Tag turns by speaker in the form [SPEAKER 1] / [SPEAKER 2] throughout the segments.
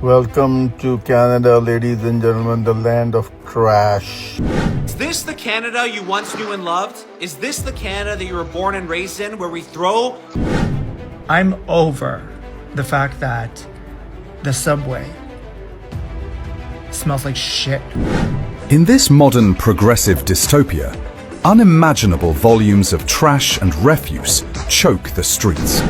[SPEAKER 1] Welcome to Canada, ladies and gentlemen, the land of trash.
[SPEAKER 2] Is this the Canada you once knew and loved? Is this the Canada that you were born and raised in, where we throw?
[SPEAKER 3] I'm over the fact that the subway smells like shit.
[SPEAKER 4] In this modern progressive dystopia, unimaginable volumes of trash and refuse choke the streets.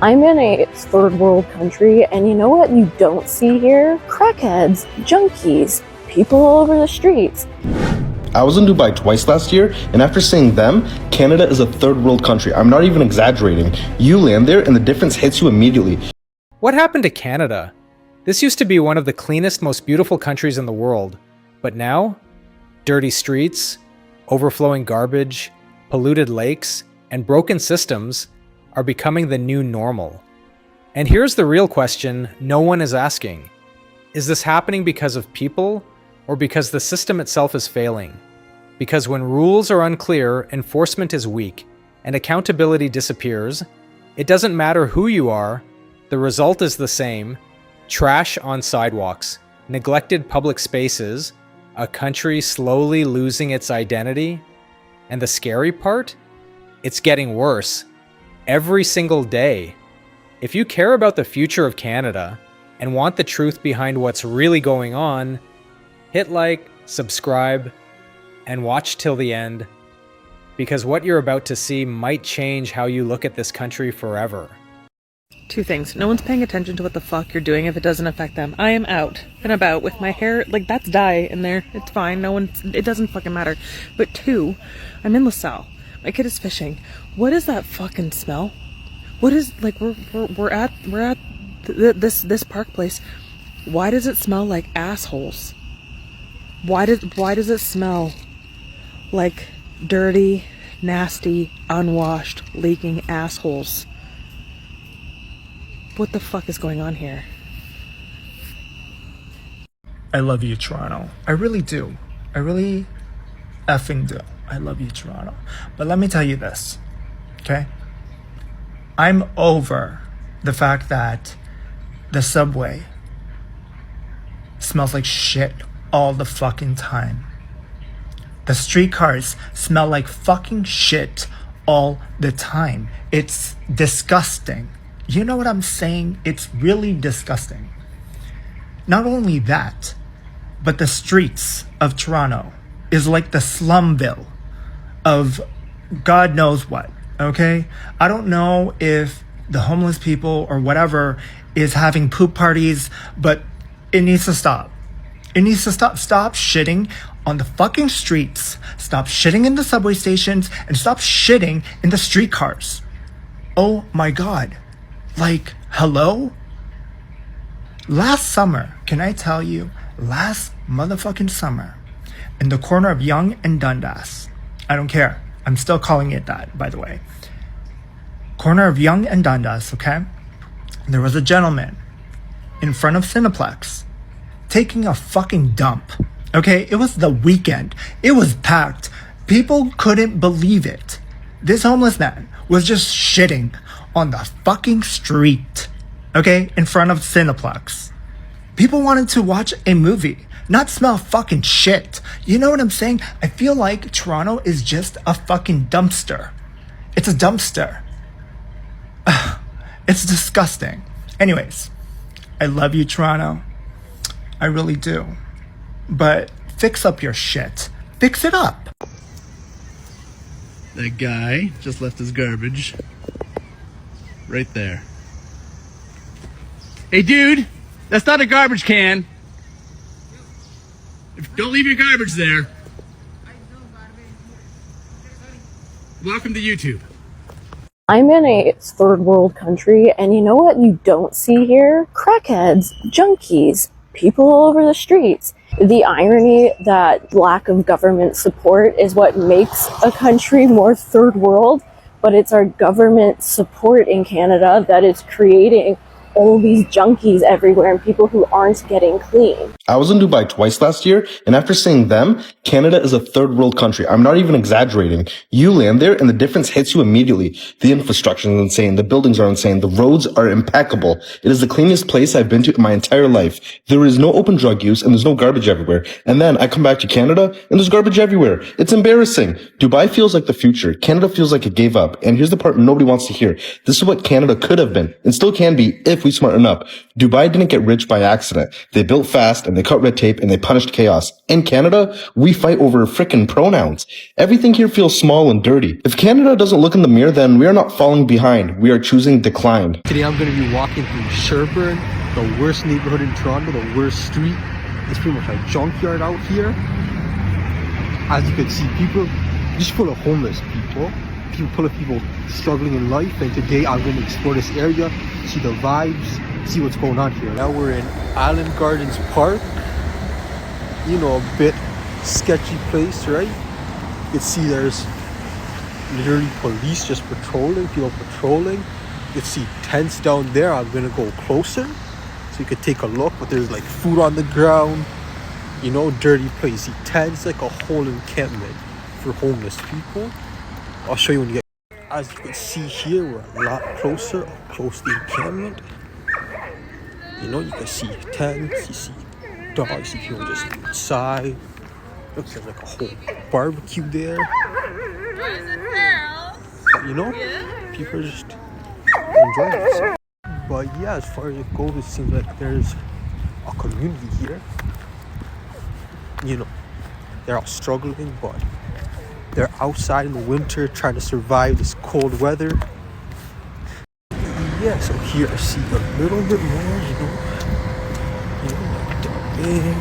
[SPEAKER 5] I'm in a third world country, and you know what you don't see here? Crackheads, junkies, people all over the streets.
[SPEAKER 6] I was in Dubai twice last year, and after seeing them, Canada is a third world country. I'm not even exaggerating. You land there and the difference hits you immediately.
[SPEAKER 7] What happened to Canada? This used to be one of the cleanest, most beautiful countries in the world. But now, dirty streets, overflowing garbage, polluted lakes, and broken systems are becoming the new normal. And here's the real question no one is asking. Is this happening because of people, or because the system itself is failing? Because when rules are unclear, enforcement is weak, and accountability disappears, it doesn't matter who you are, the result is the same: trash on sidewalks, neglected public spaces, a country slowly losing its identity. And the scary part? It's getting worse. Every single day. If you care about the future of Canada and want the truth behind what's really going on, hit like, subscribe, and watch till the end, because what you're about to see might change how you look at this country forever.
[SPEAKER 8] Two things. No one's paying attention to what the fuck you're doing if it doesn't affect them. I am out and about with my hair, like, that's dye in there. It's fine. It doesn't fucking matter. But two, I'm in LaSalle. My kid is fishing. What is that fucking smell? What is, like, we're at this park place. Why does it smell like assholes? Why does it smell like dirty, nasty, unwashed, leaking assholes? What the fuck is going on here?
[SPEAKER 3] I love you, Toronto. I really do. I really effing do. I love you, Toronto. But let me tell you this, okay? I'm over the fact that the subway smells like shit all the fucking time. The streetcars smell like fucking shit all the time. It's disgusting. You know what I'm saying? It's really disgusting. Not only that, but the streets of Toronto is like the slumville of God knows what, okay? I don't know if the homeless people or whatever is having poop parties, but it needs to stop. It needs to stop. Stop shitting on the fucking streets. Stop shitting in the subway stations and stop shitting in the streetcars. Oh my God. Like, hello? Last summer, can I tell you, last motherfucking summer, in the corner of Yonge and Dundas, I don't care. I'm still calling it that, by the way. Corner of Yonge and Dundas, okay? There was a gentleman in front of Cineplex taking a fucking dump, okay? It was the weekend. It was packed. People couldn't believe it. This homeless man was just shitting on the fucking street, okay? In front of Cineplex. People wanted to watch a movie, not smell fucking shit. You know what I'm saying? I feel like Toronto is just a fucking dumpster. It's a dumpster. Ugh, it's disgusting. Anyways, I love you, Toronto. I really do. But fix up your shit. Fix it up.
[SPEAKER 9] That guy just left his garbage right there. Hey, dude, that's not a garbage can. Don't leave your garbage there. Welcome to YouTube.
[SPEAKER 5] I'm in a third world country, and you know what you don't see here? Crackheads, junkies, people all over the streets. The irony that lack of government support is what makes a country more third world, but it's our government support in Canada that is creating all these junkies everywhere and people who aren't getting clean.
[SPEAKER 6] I was in Dubai twice last year, and after seeing them, Canada is a third world country. I'm not even exaggerating. You land there and the difference hits you immediately. The infrastructure is insane. The buildings are insane. The roads are impeccable. It is the cleanest place I've been to in my entire life. There is no open drug use and there's no garbage everywhere. And then I come back to Canada and there's garbage everywhere. It's embarrassing. Dubai feels like the future. Canada feels like it gave up. And here's the part nobody wants to hear. This is what Canada could have been and still can be if we smarten up. Dubai didn't get rich by accident. They built fast and they cut red tape and they punished chaos. In Canada, we fight over frickin' pronouns. Everything here feels small and dirty. If Canada doesn't look in the mirror, then we are not falling behind. We are choosing decline.
[SPEAKER 10] Today I'm going to be walking through Sherbourne, the worst neighborhood in Toronto, the worst street. It's pretty much a junkyard out here. As you can see, people just full of homeless people. Full of people struggling in life, and today I'm going to explore this area, see the vibes, see what's going on here. Now we're in Island Gardens Park. You know, a bit sketchy place, right? You can see there's literally police just patrolling, people patrolling. You can see tents down there. I'm gonna go closer so you can take a look, but there's like food on the ground, you know, dirty place. See tents, like a whole encampment for homeless people. I'll show you when you get. As you can see here, we're a lot closer, close to the encampment. You know, you can see tents, you see dogs, you see people just outside. Looks like a whole barbecue there. But, you know, people are just enjoying it. But yeah, as far as it goes, it seems like there's a community here. You know, they're all struggling, but they're outside in the winter trying to survive this cold weather. Yeah, so here I see a little bit more, you know, like down there.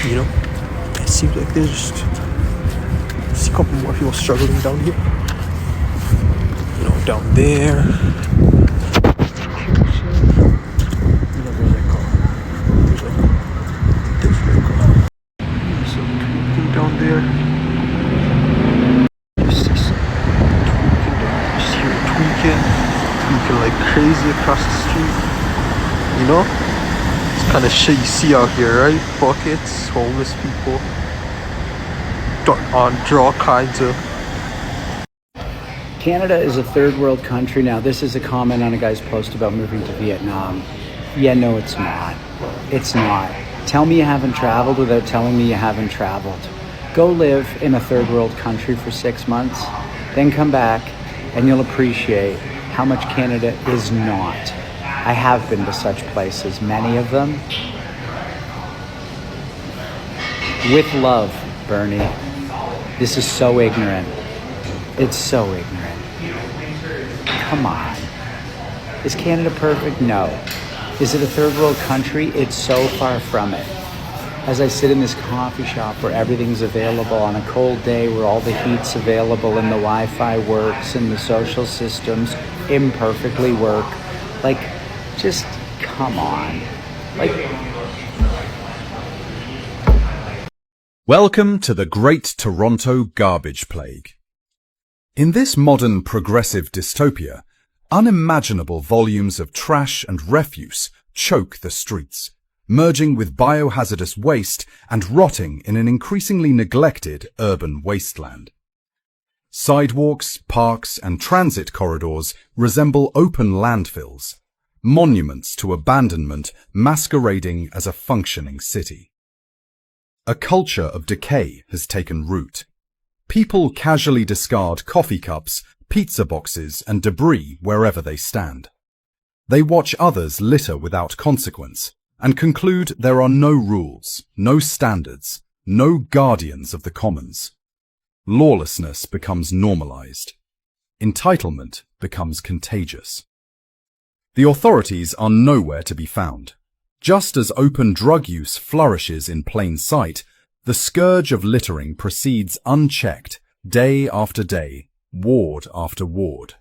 [SPEAKER 10] You know, it seems like there's just a couple more people struggling down here. You know, down there. Down there, just hear tweaking like crazy across the street. You know, it's kind of shit you see out here, right? Buckets, homeless people, draw kinds of.
[SPEAKER 11] Canada is a third world country now. This is a comment on a guy's post about moving to Vietnam. Yeah, no, it's not. It's not. Tell me you haven't traveled without telling me you haven't traveled. Go live in a third world country for 6 months, then come back and you'll appreciate how much Canada is not. I have been to such places, many of them. With love, Bernie. This is so ignorant. It's so ignorant. Come on. Is Canada perfect? No. Is it a third world country? It's so far from it. As I sit in this coffee shop where everything's available on a cold day, where all the heat's available and the Wi-Fi works and the social systems imperfectly work, like, just come on. Like,
[SPEAKER 4] Welcome to the Great Toronto Garbage Plague. In this modern progressive dystopia, unimaginable volumes of trash and refuse choke the streets, merging with biohazardous waste and rotting in an increasingly neglected urban wasteland. Sidewalks, parks, and transit corridors resemble open landfills, monuments to abandonment masquerading as a functioning city. A culture of decay has taken root. People casually discard coffee cups, pizza boxes, and debris wherever they stand. They watch others litter without consequence and conclude there are no rules, no standards, no guardians of the commons. Lawlessness becomes normalized. Entitlement becomes contagious. The authorities are nowhere to be found. Just as open drug use flourishes in plain sight, the scourge of littering proceeds unchecked, day after day, ward after ward.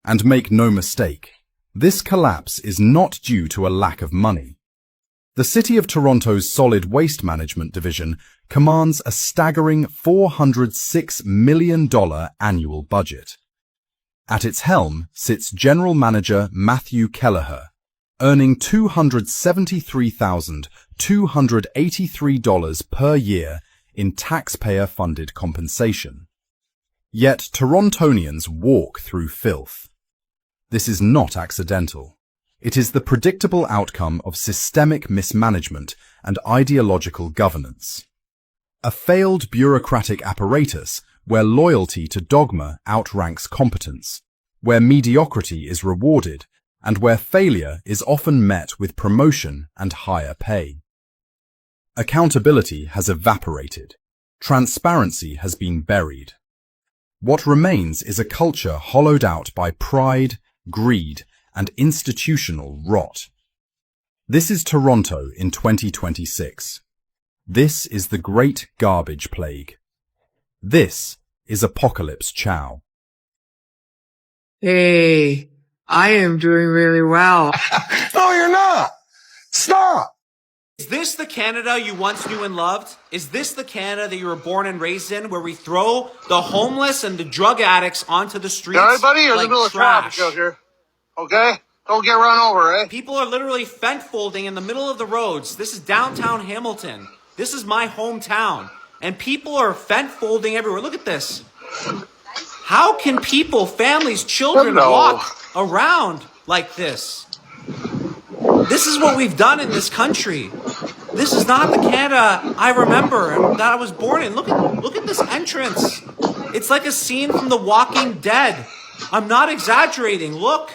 [SPEAKER 4] And make no mistake, this collapse is not due to a lack of money. The City of Toronto's Solid Waste Management Division commands a staggering $406 million annual budget. At its helm sits General Manager Matthew Kelleher, earning $273,283 per year in taxpayer-funded compensation. Yet Torontonians walk through filth. This is not accidental. It is the predictable outcome of systemic mismanagement and ideological governance. A failed bureaucratic apparatus where loyalty to dogma outranks competence, where mediocrity is rewarded, and where failure is often met with promotion and higher pay. Accountability has evaporated. Transparency has been buried. What remains is a culture hollowed out by pride, greed, and institutional rot. This is Toronto in 2026. This is the Great Garbage Plague. This is Apocalypse Chow.
[SPEAKER 12] Hey, I am doing really well.
[SPEAKER 13] No, you're not. Stop.
[SPEAKER 2] Is this the Canada you once knew and loved? Is this the Canada that you were born and raised in, where we throw the homeless and the drug addicts onto the streets?
[SPEAKER 13] All right, buddy, you're in
[SPEAKER 2] like
[SPEAKER 13] the middle of
[SPEAKER 2] trash?
[SPEAKER 13] traffic out here. Okay? Don't get run over, eh?
[SPEAKER 2] People are literally fence folding in the middle of the roads. This is downtown Hamilton. This is my hometown. And people are fence folding everywhere. Look at this. How can people, families, children walk around like this? This is what we've done in this country. This is not the Canada I remember and that I was born in. Look at this entrance. It's like a scene from The Walking Dead. I'm not exaggerating. Look.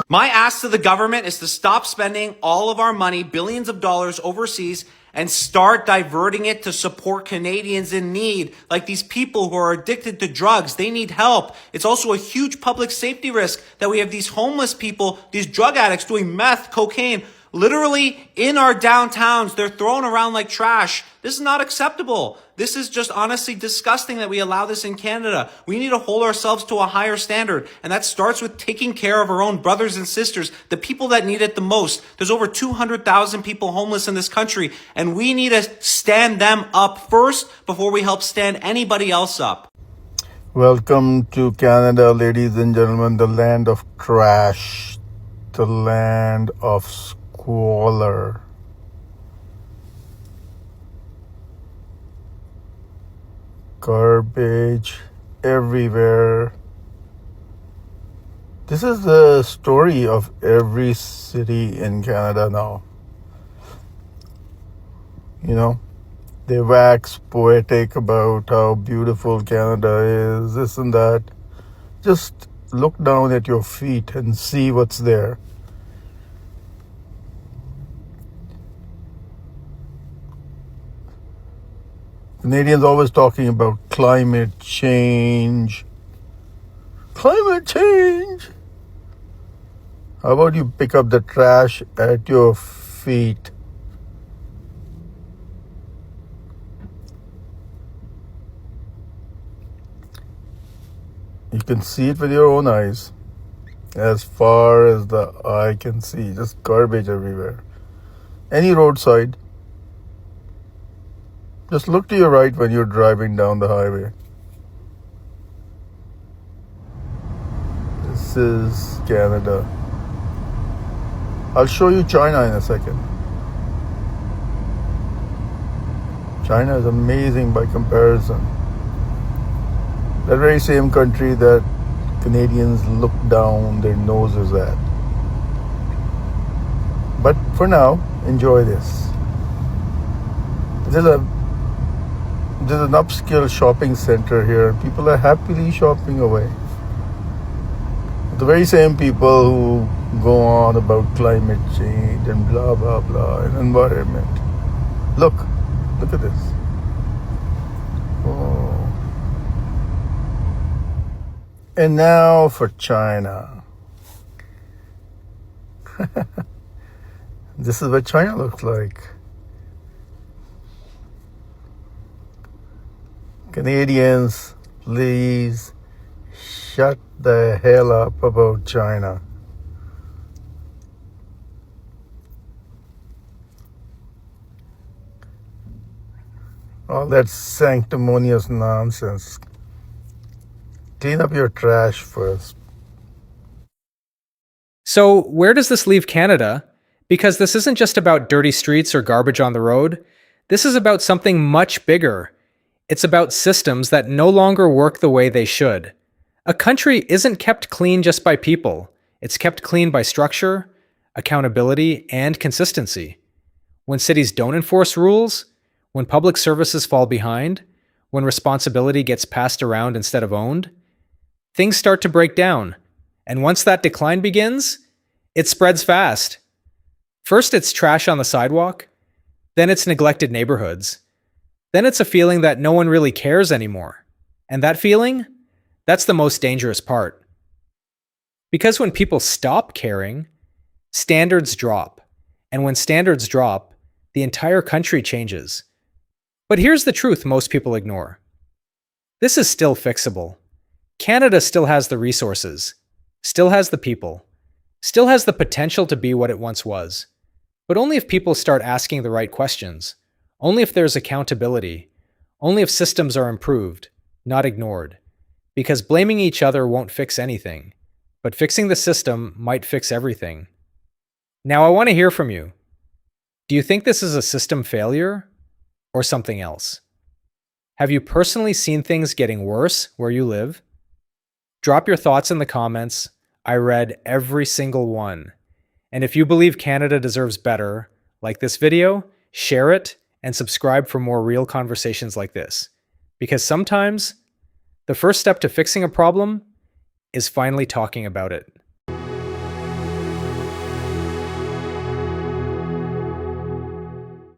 [SPEAKER 2] My ask to the government is to stop spending all of our money, billions of dollars overseas, and start diverting it to support Canadians in need, like these people who are addicted to drugs. They need help. It's also a huge public safety risk that we have these homeless people, these drug addicts doing meth, cocaine, literally in our downtowns. They're thrown around like trash. This is not acceptable. This is just honestly disgusting that we allow this in Canada. We need to hold ourselves to a higher standard, and that starts with taking care of our own brothers and sisters, the people that need it the most. There's over 200,000 people homeless in this country, and we need to stand them up first before we help stand anybody else up.
[SPEAKER 1] Welcome to Canada, ladies and gentlemen, the land of trash, the land of squalor. Garbage everywhere. This is the story of every city in Canada now. You know, they wax poetic about how beautiful Canada is, this and that. Just look down at your feet and see what's there. Canadians always talking about climate change. Climate change! How about you pick up the trash at your feet? You can see it with your own eyes. As far as the eye can see, just garbage everywhere. Any roadside. Just look to your right when you're driving down the highway. This is Canada. I'll show you China in a second. China is amazing by comparison. That very same country that Canadians look down their noses at. But for now, enjoy this. There's an upscale shopping center here. People are happily shopping away. The very same people who go on about climate change and blah, blah, blah, and environment. Look at this. Oh. And now for China. This is what China looks like. Canadians, please shut the hell up about China. All that sanctimonious nonsense. Clean up your trash first.
[SPEAKER 7] So, where does this leave Canada? Because this isn't just about dirty streets or garbage on the road. This is about something much bigger. It's about systems that no longer work the way they should. A country isn't kept clean just by people. It's kept clean by structure, accountability, and consistency. When cities don't enforce rules, when public services fall behind, when responsibility gets passed around instead of owned, things start to break down. And once that decline begins, it spreads fast. First, it's trash on the sidewalk. Then it's neglected neighborhoods. Then it's a feeling that no one really cares anymore. And that feeling, that's the most dangerous part. Because when people stop caring, standards drop. And when standards drop, the entire country changes. But here's the truth most people ignore. This is still fixable. Canada still has the resources, still has the people, still has the potential to be what it once was. But only if people start asking the right questions, only if there's accountability, only if systems are improved, not ignored. Because blaming each other won't fix anything, but fixing the system might fix everything. Now I want to hear from you. Do you think this is a system failure or something else? Have you personally seen things getting worse where you live? Drop your thoughts in the comments. I read every single one. And if you believe Canada deserves better, like this video, share it, and subscribe for more real conversations like this. Because sometimes, the first step to fixing a problem is finally talking about it.